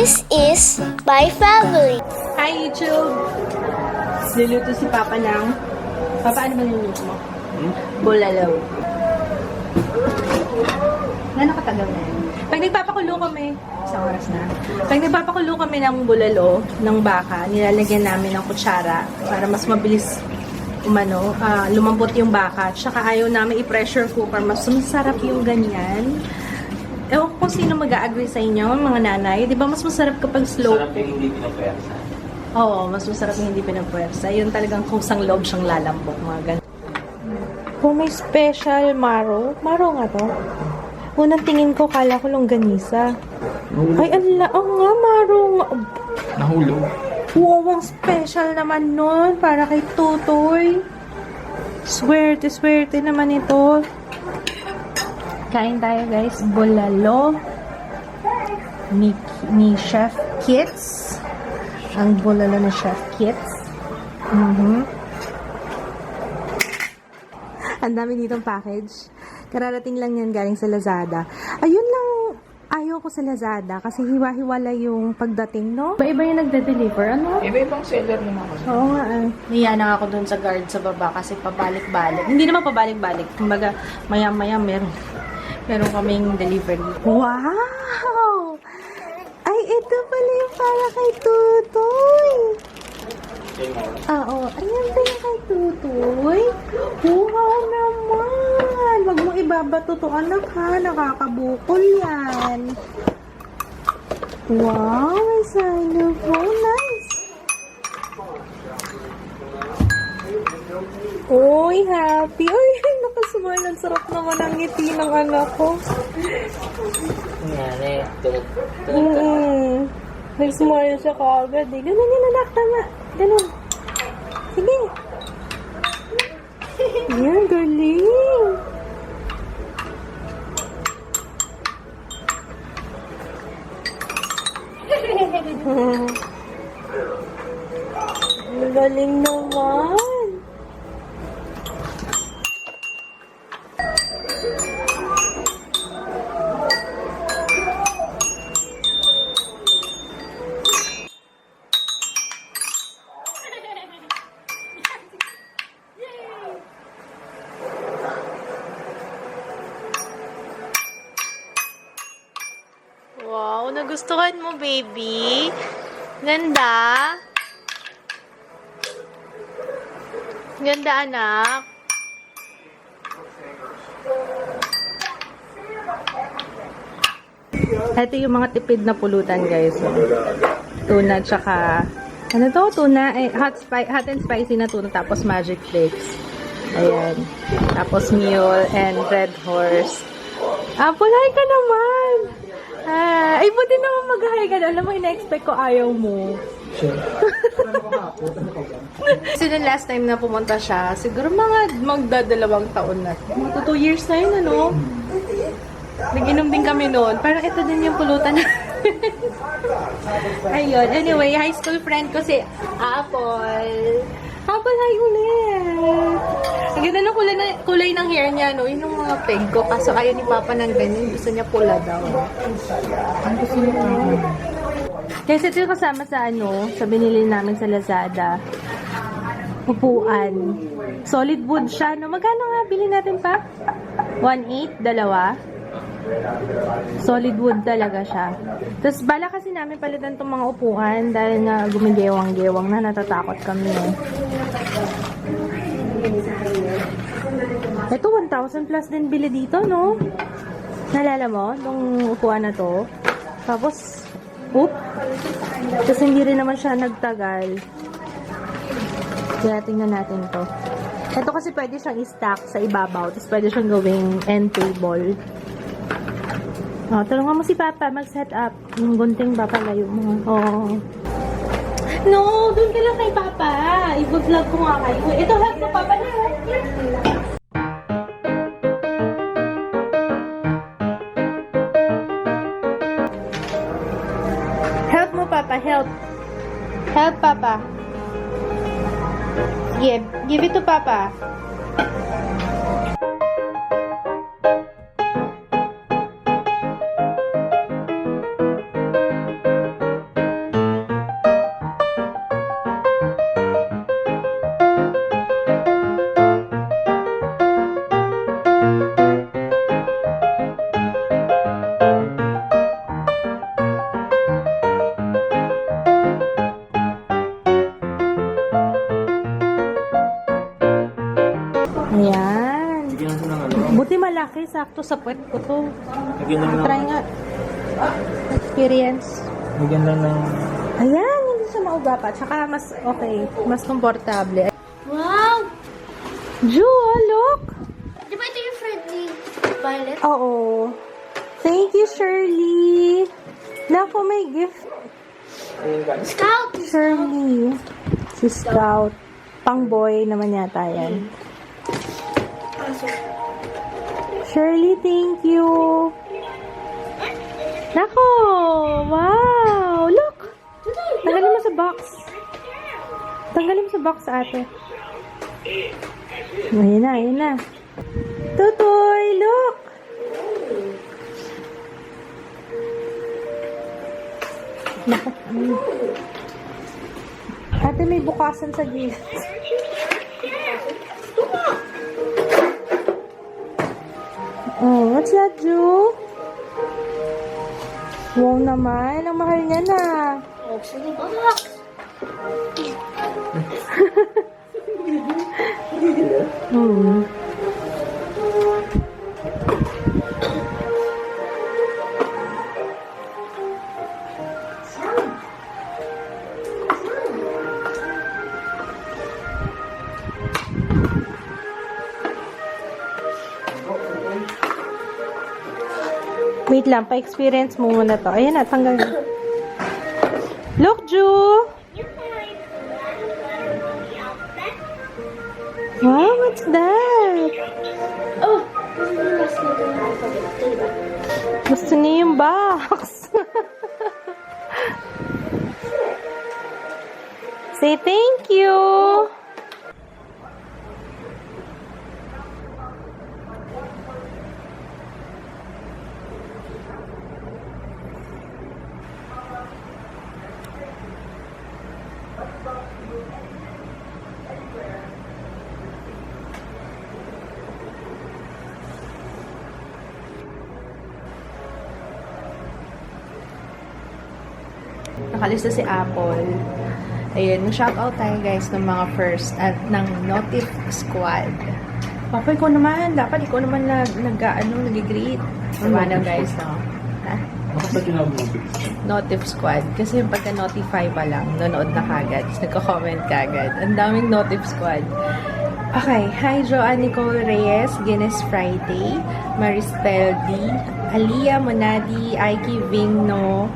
This is my family. Hi YouTube! Luluto si Papa ng... Papa, ano ba niluluto mo? Bulalo. Gano'ng katagal na yan? Pag nagpapakulo kami, isang oras na. Pag nagpapakulo kami ng bulalo, ng baka, nilalagyan namin ng kutsara para mas mabilis lumambot yung baka. Tsaka ayaw namin i-pressure cooker. Mas masarap yung ganyan. Ewan ko kung sino mag-a-agree sa inyo, mga nanay. Di ba mas masarap kapag slow? Masarap yung hindi pinapwersa. Oo, mas masarap yung hindi pinapwersa. Yun talagang kusang loob siyang lalambok, mga ganun. Oh, may special maro. Maro nga to. Unang tingin ko, kala ko longganisa. Ay, ala, oh nga, maro nga. Nahulog. Wow, ang special naman nun. Para kay Tutoy. Swerte, swerte naman ito. Kain tayo, guys. Bulalo. Ni Chef Kits. Ang bulalo ni Chef Kits. Ang dami ditong package. Kararating lang yan galing sa Lazada. Ayun lang, ayaw ko sa Lazada kasi hiwa-hiwala yung pagdating, no? Iba-iba yung nagde-deliver, ano? Iba-ibang seller naman ako. Oo nga eh. Niya na ako dun sa guard sa baba kasi pabalik-balik. Hindi naman pabalik-balik. Kumbaga, maya-maya meron kaming delivery. Wow! Ay, ito pala yung para kay Tutoy. Oo. Ayan ba yung kay Tutoy? Wow naman! Wag mo ibabato to, anak, ha? Nakakabukol yan. Wow! May xylophone. Nice! Uy, happy! Uy, nakasmile. Ang sarap naman ang ngiti ng anak ko. Nangyari. Nag-smile siya kaagad eh. Ganun yun, anak. Tama. Ganun. Sige. Yan, galing. Ang galing naman. Wow, nagustuhan mo, baby? Ganda. Ganda, anak. Ito yung mga tipid na pulutan, guys. Tuna, tsaka... Ano to? Tuna, hot and spicy na tuna, tapos magic flakes. Ayan. Tapos mule and red horse. Pulay ka naman! Ay, buti naman mag-hi ka na. Alam mo, ina-expect ko ayaw mo. Sure. Kasi the last time na pumunta siya, siguro mga magdadalawang taon na. Mga 2 years na yun, ano? Nag-inom din kami noon. Parang ito din yung pulutan. Ayun. Anyway, high school friend ko si Apple. Apple, hi ulit! Ang ganda ng kulay ng hair niya, no? Yun yung mga peg ko. Kaso ayaw ni Papa ng ganyan. Gusto niya pula daw. Ang gusto niya kasi ito yung kasama sa sa binili namin sa Lazada. Upuan. Solid wood siya, no? Magkano nga bili natin pa? 1.8, dalawa. Solid wood talaga siya. Tapos bala kasi namin palitan itong mga upuan dahil nga gumigewang-gewang na, natatakot kami. Ito 1,000 plus din bili dito, no? Nalala mo nung upuan na to? Tapos tapos hindi rin naman siya nagtagal. Kaya tingnan natin to. Ito kasi pwede siyang i-stack sa ibabaw. Tapos pwede siyang gawing end table. Tulungan mo si Papa mag-set up. Yung gunting ba palayo mo? No, doon ka lang kay Papa. I-vlog ko nga kayo. Ito, help mo Papa na. Help mo Papa, help. Help Papa. Give it to Papa. Hindi malaki. Sakto sa puwet ko to. Lagyan lang Try nga. Experience. Lagyan lang ng... Ayan, hindi siya mauga pa. Tsaka mas okay. Mas komportable. Wow! Ju, look! Di ba ito yung friendly violet? Oo. Thank you, Shirley. Naku, may gift. Scout! Shirley. Si Scout. Pang boy naman yata yan. Shirley, thank you. Nako! Wow! Look! Tanggalin mo sa box. Tanggalin mo sa box, ate. Ayan na, ayan na. Tutoy, look! Nako. Ate, may bukasan sa gilid. Oh, what's that, Ju? Wow naman, ang mahal niya na. What's in the box? Hmm. Wait lang, pa-experience mo muna to. Ayan na, tanggal. Look, Ju! Wow, what's that? Oh! This is the last one in the alphabet. Diba? Gusto niya yung box. Say thank you. Nakalista si Apple. Ayun, shoutout tayo guys ng mga first at ng Notif Squad. Papa, ikaw naman. Dapat ikaw naman nag-greet. Ano guys, no? Ha? Bakit ba tinawag mo? Notif Squad. Kasi yung pagka-notify pa lang, nanood na kagad. Nagko-comment kagad. Ang daming Notif Squad. Okay. Hi, Joanne Nicole Reyes, Guinness Friday, Maristel D, Alia Monadi, Aiki Vingno,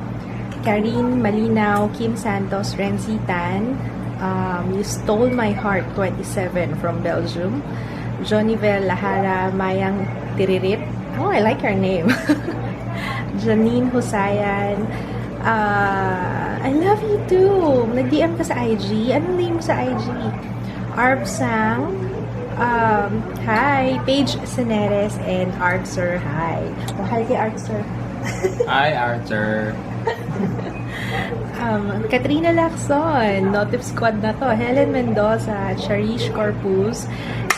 Karine Malinaw, Kim Santos, Renzi Tan, You Stole My Heart 27 from Belgium, Jonivel Lahara, Mayang Tiririt. Oh, I like her name. Janine Husayan. I love you too. Nag-DM ka sa IG. Anong name mo sa IG? Arb Sang. Hi. Paige Seneres and Arthur. Hi. Oh, hi kay Arthur. Hi, Arthur. Katrina Lacson, Notif Squad na to. Helen Mendoza, Charish Corpus,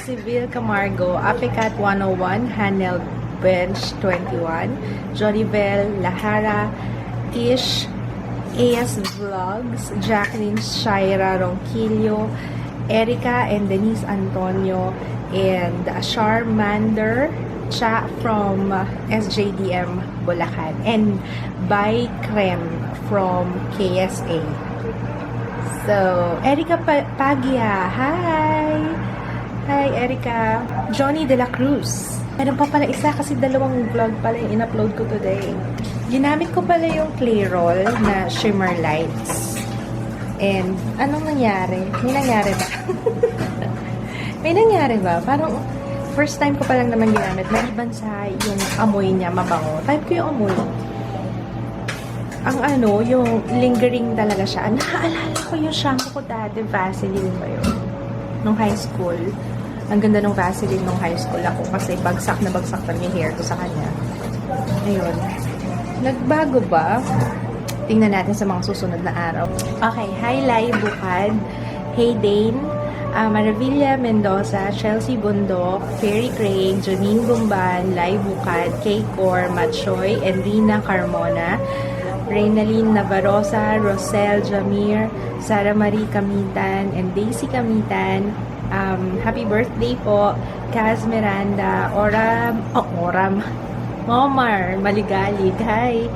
Civil Camargo, Apicat 101, Hanel Bench 21, Jonibel Lahara, Ish, AS Vlogs, Jacqueline Shaira Ronquillo, Erica and Denise Antonio, and Charmander Cha from SJDM Bulacan, and By Creme from KSA. So, Erica Pagia, hi! Hi, Erica. Johnny De La Cruz. Meron pa pala isa kasi dalawang vlog pala yung in-upload ko today. Ginamit ko pala yung clay roll na shimmer lights. And, anong nangyari? May nangyari ba? May nangyari ba? Parang, first time ko pa lang naman ginamit. Maliban sa yung amoy niya, mabango. Type ko yung amoy. Ang yung lingering talaga siya. Naaalala ko yung shampoo ko dati, Vaseline ba yun? Nung high school. Ang ganda ng Vaseline nung high school ako kasi bagsak na bagsak pa yung hair ko sa kanya. Ayun. Nagbago ba? Tingnan natin sa mga susunod na araw. Okay, hi Lai Bukad. Hey Dane. Maravilla Mendoza, Chelsea Bundok, Ferry Craig, Janine Gumban, Lai Bukad, Kay Cor, Machoy, and Rina Carmona, Reynalyn Navarosa, Rosel Jamir, Sara Marie Kamitan, and Daisy Kamitan, Happy birthday po, Kaz Miranda, Oram, Omar Maligalig, hi,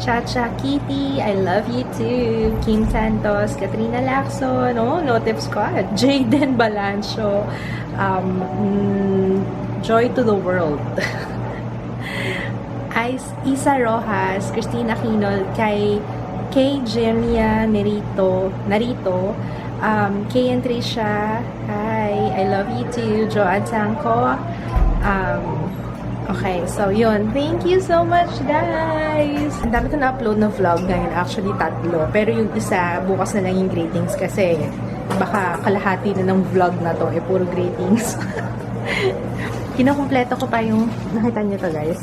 Chacha Kitty, I love you too, Kim Santos, Katrina Lacson, Notif Squad, Jaden Balancio, Joy to the World, Isa Rojas, Christina Quinol, kay Gemia Narito, Kay and Trisha, hi, I love you too, Joanne Sangko. Okay, so yun. Thank you so much, guys! Ang dami ko na-upload na vlog ngayon. Actually, 3. Pero yung isa, bukas na lang yung greetings kasi baka kalahati na ng vlog na to. Puro greetings. Kinukumpleto ko pa yung... Nakita nyo to, guys.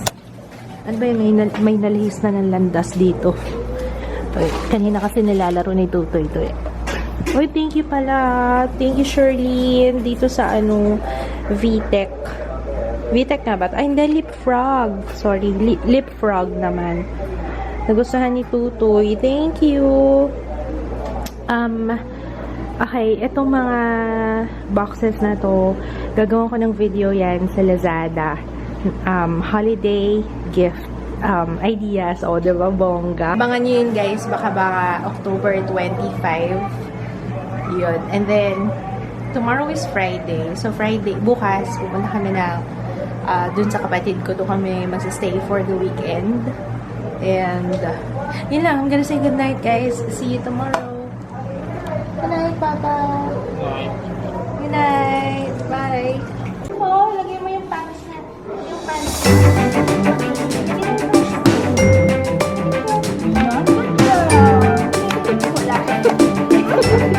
Ano ba yung may nalihis na ng landas dito? Kanina kasi nilalaro ni Tutoy to eh. Uy, thank you pala. Thank you, Shirlene. Dito sa VTech. VTech nga ba? Ay, hindi. Lip Frog. Sorry. Lip Frog naman. Nagustuhan ni Tutoy. Thank you. Okay. Itong mga boxes na to, gagawin ko ng video yan sa Lazada. Holiday gift ideas. O, diba? Bongga. Abangan nyo yun, guys. Baka October 25. Yun. And then, tomorrow is Friday. So, Friday, bukas, pupunta kami na dun sa kapatid ko. Doon kami mag-stay for the weekend. And, yun lang. I'm gonna say good night, guys. See you tomorrow. Good night, Papa. Good night. Bye. Oh, lagay mo yung pants na. Yung pants.